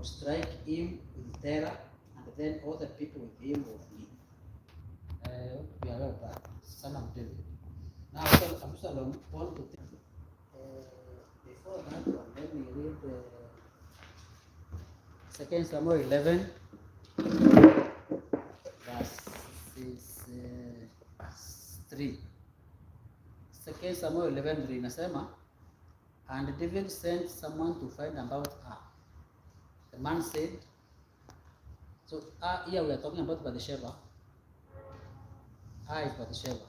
would strike him with terror, and then all the people with him would flee. We are aware of that, son of David. Now, Absalom want to think. Before that one, let me read 2 Samuel 11, verses 3. 2 Samuel 11:3 inasema, and David sent someone to find about her. The man said, so here we are talking about Bathsheba. Is Bathsheba.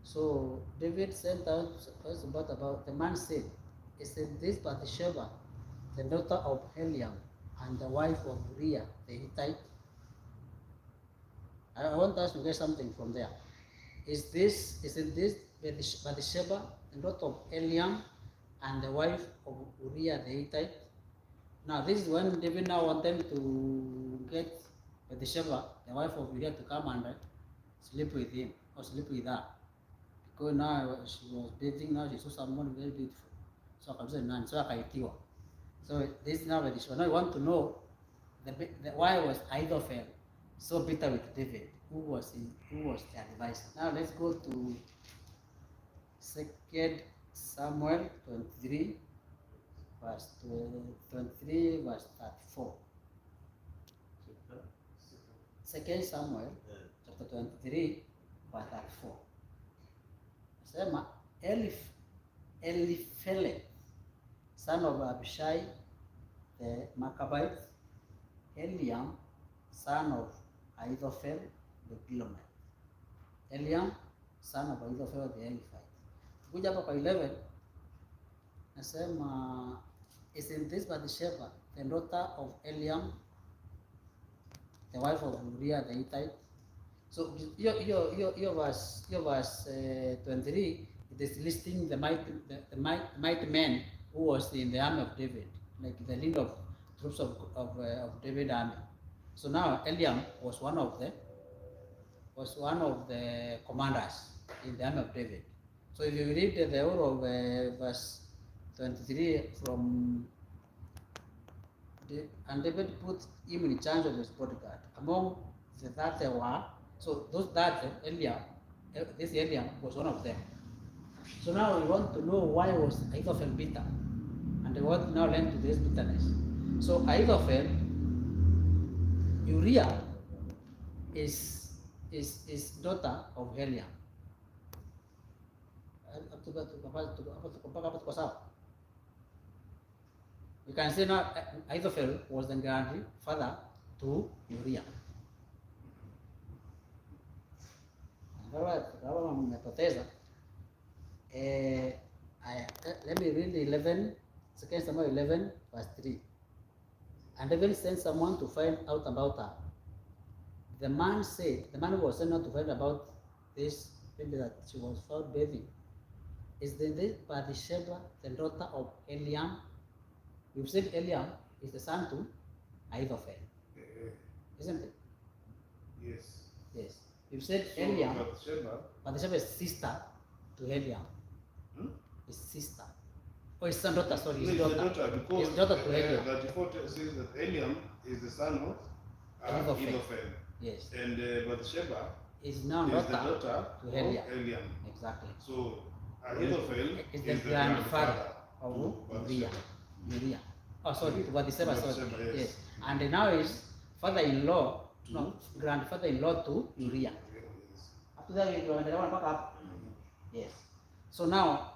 So David sent out first about the man said, he said, this Bathsheba, the daughter of Eliam and the wife of Uriah the Hittite. I want us to get something from there. Is this Bathsheba, the daughter of Eliam and the wife of Uriah the Hittite? Now this is when David now wants them to get Bathsheba, the wife of Uriah, to come and sleep with him or sleep with her. Because now she was bathing, now she saw someone very beautiful. So akaitiwa. So this is now Bathsheba. Now you want to know why was Ahithophel so bitter with David? Who was the advisor? Now let's go to 2 Samuel 23, verse 34. 2 Samuel chapter 23, verse 34. Sema Elipheleth, son of Abishai the Maccabeite, Eliam, son of Ahithophel the Gilonite. Eliam, son of Ahithophel the Elphite. Kuja hapa kwa 11, nasema, isn't this Bathsheba, the daughter of Eliam, the wife of Uriah the Hittite? So your verse 23, it is listing the mighty men who was in the army of David, like the leader of troops of David army. So now Eliam was one of the commanders in the army of David. So if you read the whole of verse 23 from, and David put him in charge of his bodyguard. Among the that there were, so those that this Eliam was one of them. So now we want to know why was Ahithophel bitter, and we want to now learn to this bitterness. So Ahithophel, Uriah is daughter of Eliam. You can say now Ahithophel was the grandfather to Uriah. Let me read 11, 2 Samuel 11, verse 3. And David sent someone to find out about her. The man who was sent out to find about this baby that she was found bathing, is this Bathsheba, the daughter of Eliam? You've said Eliam is the son to Ahithophel, isn't it? Yes. Yes. You've said so Eliam. Bathsheba is sister to Eliam. His sister. Oh, his son daughter. Sorry, his daughter. His daughter to Eliam. The default says that Eliam is the son of Ahithophel. Yes. And Bathsheba is now the daughter to Eliam. Exactly. So Ahithophel is the grandfather of Uriah. Oh, sorry, to Bathsheba. Sorry. Yes. And now is father-in-law, grandfather-in-law to Uriah. Up to that, we go up. Yes. So now,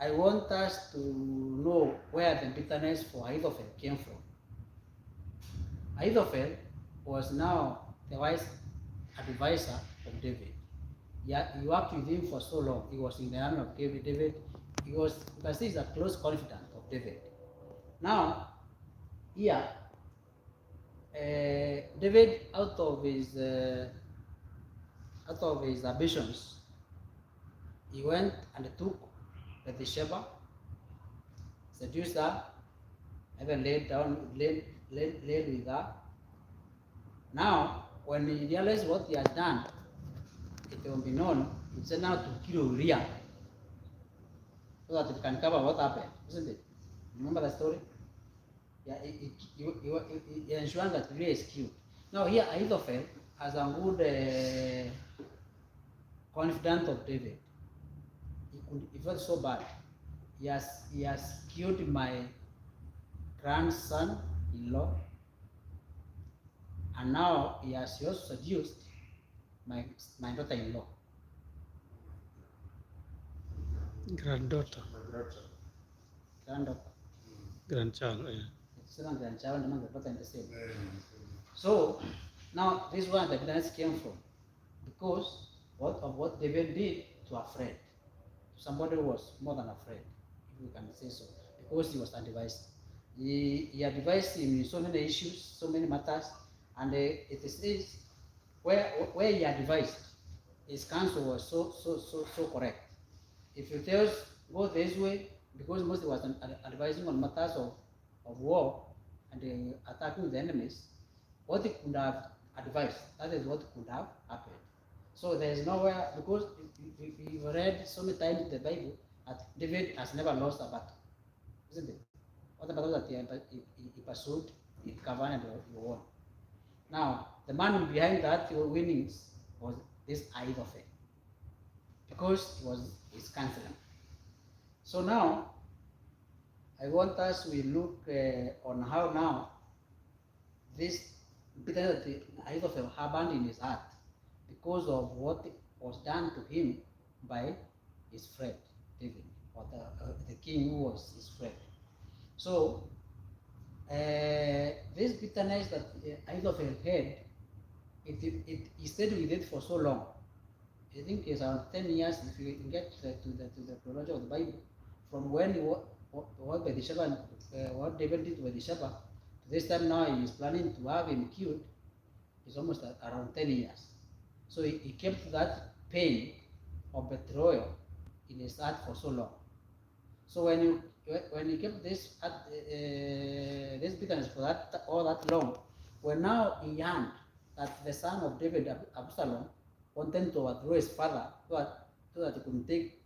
I want us to know where the bitterness for Ahithophel came from. Ahithophel was now the wise advisor of David. Yeah, he worked with him for so long. He was in the army of David. He was, you can see, he's a close confidant of David. Now, here, David, out of his ambitions, he went and took Bathsheba, seduced her, even laid with her. Now, when he realized what he had done, it will be known. He said now to kill Uriah, so that it can cover what happened, isn't it? Remember the story? Yeah, it ensures that Uriah is killed. Now here Ahithophel, as a good confidant of David, he felt so bad. He has killed my grandson-in-law, and now he has also seduced my daughter-in-law. Granddaughter. Granddaughter. Grandchild, yeah. It's not grandchild, and the daughter in the same. So now this is where the evidence came from, because what David did to a friend, somebody who was more than a friend, if we can say so, because he was advised. He advised him in so many issues, so many matters, and it is where he advised, his counsel was so correct. If he tells go this way, because mostly was advising on matters of war and attacking the enemies, what he could have advised, that is what could have happened. So there is nowhere, because we read so many times in the Bible that David has never lost a battle, isn't it? All the battles that he pursued, he covered and he won. Now, the man behind that winnings was this Ahithophel, because he was his counselor. So now, I want us to look on how now this bitterness that Ahithophel harbored in his heart because of what was done to him by his friend David, or the king who was his friend. So this bitterness that Ahithophel had, he stayed with it for so long. I think it's around 10 years if you can get to the chronology of the Bible, from when what Bathsheba, what David did to Bathsheba, to this time now he is planning to have him killed. It's almost around 10 years. So he kept that pain of betrayal in his heart for so long. So when he kept this bitterness for all that long, when now he learned that the son of David, Absalom, wanted to overthrow his father so that he could take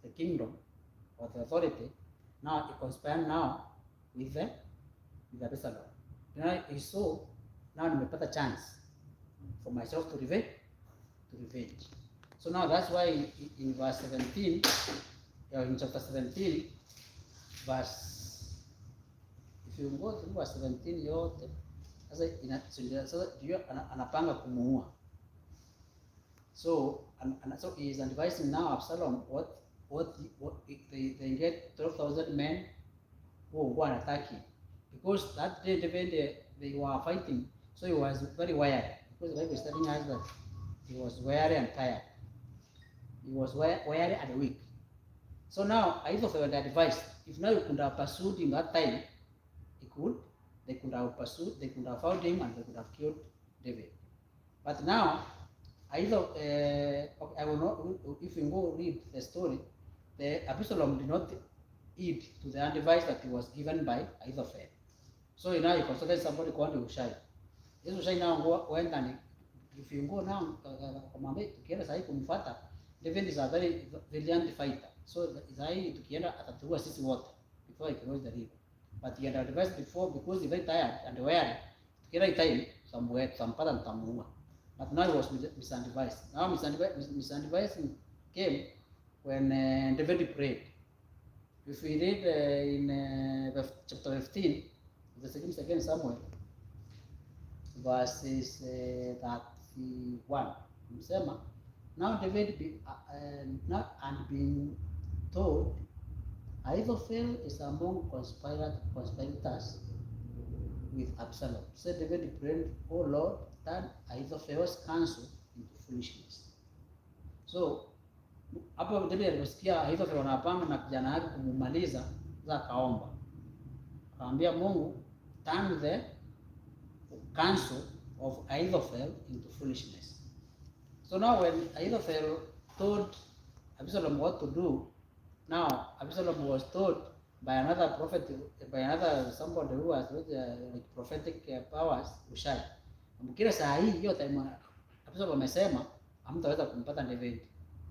the kingdom or the authority, now he conspired now with Absalom. Now he saw, now nimepata chance for myself to revenge. So now that's why in verse 17, in chapter 17, verse, if you go to verse 17 yote, sasa anapanga kumuua. So so he is advising now Absalom what they get 12,000 men who will go and attack him, because that day they were fighting, so he was very wired, because the Bible is telling us that he was weary and tired. He was weary and weak. So now Ahithophel had advised, if now you could have pursued him that time, they could have found him and they could have killed David. But now, I will not, if you go read the story, the Absalom did not heed to the advice that he was given by Ahithophel. So now he consulted somebody called Hushai. This Hushai now went, and if you go now, tukienda sahi kumfuata, David is a very valiant fighter. So sahi tukienda atatuua sisi wote before he crossed the river. But he had advised before, because he's very tired and weary, tukienda time tampata nitamuua. But now he was misadvised. Now misadvising came when David prayed. If we read in chapter 15, the second Samuel, verses 31, now David being told, Ahithophel is among conspirators with Absalom. So David prayed, "Oh Lord, turn Ahithophel's counsel into foolishness." So hapo David aliposikia Ahithophel wanapanga na kijana yake kumumaliza, sasa akaomba, akamwambia Mungu, turn the counsel of Ahithophel into foolishness. So now when Ahithophel told Absalom what to do, now Absalom was told by another prophet, somebody who has like prophetic powers, Hushai. Mkira saa hii hiyo time Absalom amesema hamtaweza kumpata David.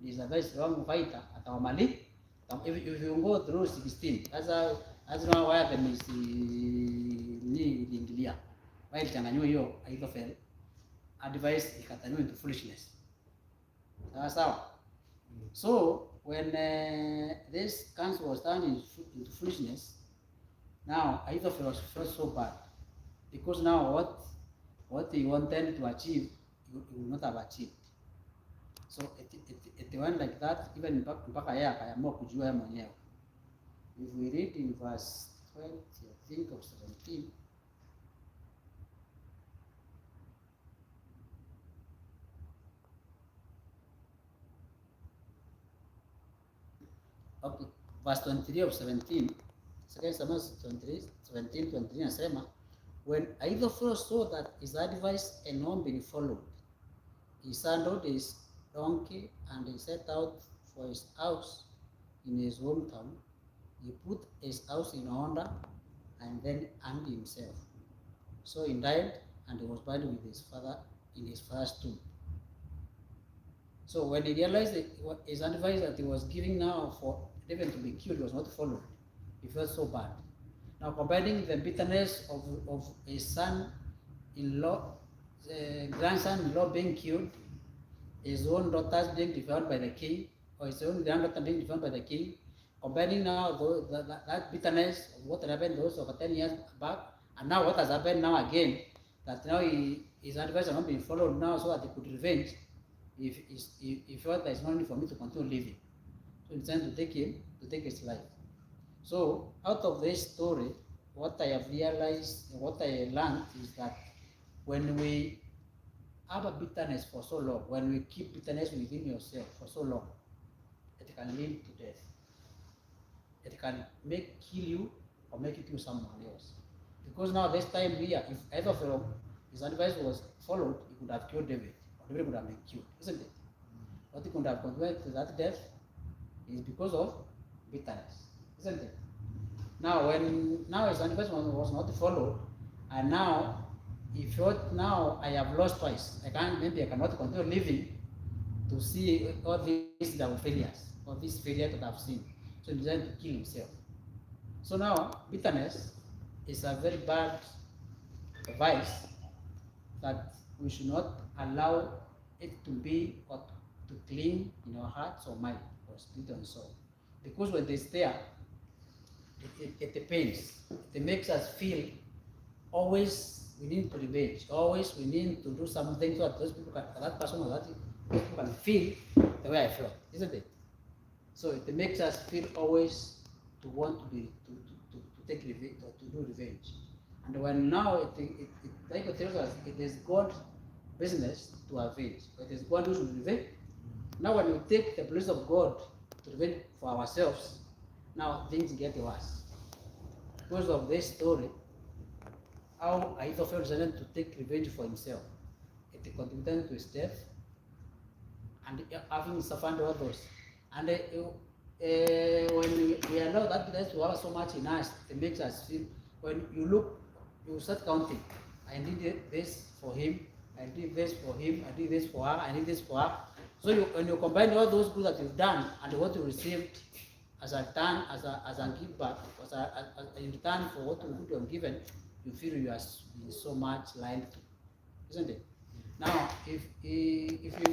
He is a very strong fighter, atawamali. If you go through 16, that's how That's not why the ni iliingilia. Why ilichanganywa hiyo Ahithophel advice ikatanywa into foolishness. Sawa sawa. So when this council was turned into foolishness, now Ahithophel was felt so bad because now what he wanted to achieve, he would not have achieved. So it went like that, even mpaka yeye akaamua kujua yeye mwenyewe. If we read in verse 20, I think, of 17, okay, verse 23 of 17, second Samuel 23, 17, 23, anasema, when Ahithophel saw that his advice had not been followed, he saddled his donkey and he set out for his house in his hometown. He put his house in order and then hanged himself. So he died and he was buried with his father in his father's tomb. So when he realized that his advice that he was giving now for David to be killed was not followed, he felt so bad. Now combining the bitterness of his son-in-law, grandson-in-law being killed, his own daughters being devoured by the king, or his own granddaughter being devoured by the king, combining now that bitterness of what happened those over 10 years back, and now what has happened now again, that now his advice has not been followed now so that he could revenge, he felt that it's not only for me to continue living. So he decided to take his life. So out of this story, what I have realized, what I learned is that when we have a bitterness for so long, when we keep bitterness within yourself for so long, it can lead to death. It can kill you or make you kill someone else. Because now this time here, if either of his advice was followed, he could have killed David, or David would have been killed, isn't it? What he could have contributed to that death is because of bitterness, isn't it? Now when his advice was not followed, and now he felt, now I have lost twice. I cannot continue living to see all these failures, all these failures that I've seen. So he decided to kill himself. So now bitterness is a very bad vice that we should not allow it to be or to cling in our hearts or mind or spirit and soul. Because when it's there, it pains. It makes us feel always we need to revenge. Always we need to do something so that those people can, that person or that people can feel the way I felt, isn't it? So it makes us feel always to want to take revenge or to do revenge. And when now it tells us it is God's business to avenge. It is God who should revenge. Now when we take the place of God to revenge for ourselves, now things get worse. Because of this story, how Ahithophel decided to take revenge for himself. It contributed to his death and having suffered all those. And when we allow that bitterness to have so much in us, it makes us feel, when you look, you start counting. I did this for him, I did this for him, I did this for her, I did this for her. So when you combine all those good that you've done and what you received as a return, as a give back, as in return for what you have given, you feel you are being so much lied to, isn't it? Now, if you